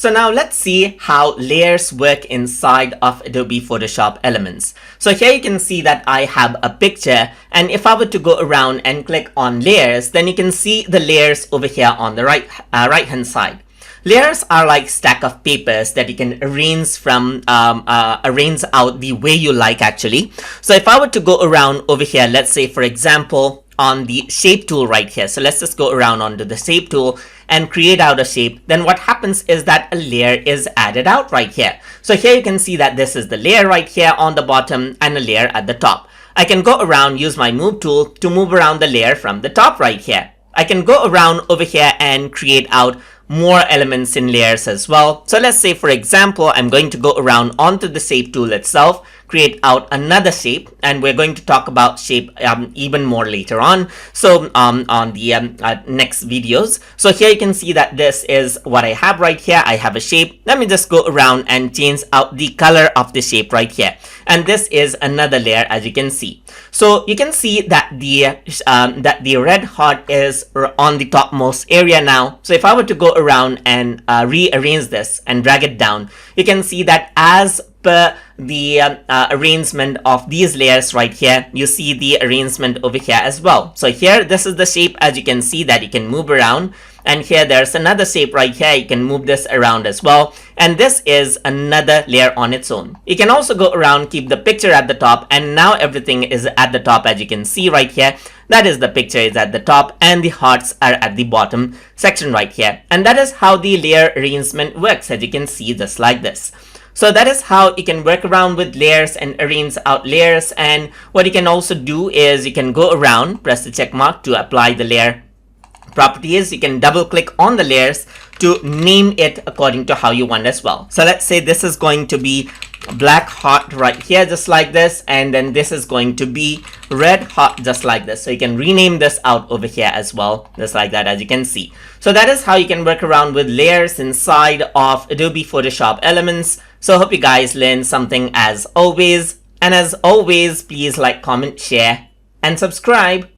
So now let's see how layers work inside of Adobe Photoshop Elements. So here you can see that I have a picture, and if I were to go around and click on layers, then you can see the layers over here on the right hand side. Layers are like stack of papers that you can arrange arrange out the way you like actually. So if I were to go around over here, let's say for example on the shape tool right here. So let's just go around onto the shape tool and create out a shape. Then what happens is that a layer is added out right here. So here you can see that this is the layer right here on the bottom and a layer at the top. I can go around, use my move tool to move around the layer from the top right here. I can go around over here and create out more elements in layers as well. So let's say for example, I'm going to go around onto the shape tool itself, create out another shape, and we're going to talk about shape even more later on. So on the next videos. So here you can see that this is what I have right here. I have a shape. Let me just go around and change out the color of the shape right here. And this is another layer, as you can see. So you can see that the red heart is on the topmost area now. So if I were to go around and rearrange this and drag it down, you can see that as per the arrangement of these layers right here, you see the arrangement over here as well. So here, this is the shape, as you can see that you can move around. And here there's another shape right here. You can move this around as well. And this is another layer on its own. You can also go around, keep the picture at the top, and now everything is at the top, as you can see right here. That is, the picture is at the top and the hearts are at the bottom section right here. And that is how the layer arrangement works, as you can see, just like this. So that is how you can work around with layers and arrange out layers. And what you can also do is you can go around, press the check mark to apply the layer properties. You can double click on the layers to name it according to how you want as well. So let's say this is going to be black heart right here, just like this, and then this is going to be red heart, just like this. So you can rename this out over here as well, just like that, as you can see. So that is how you can work around with layers inside of Adobe Photoshop Elements. So I hope you guys learned something as always, and as always, please like, comment, share, and subscribe.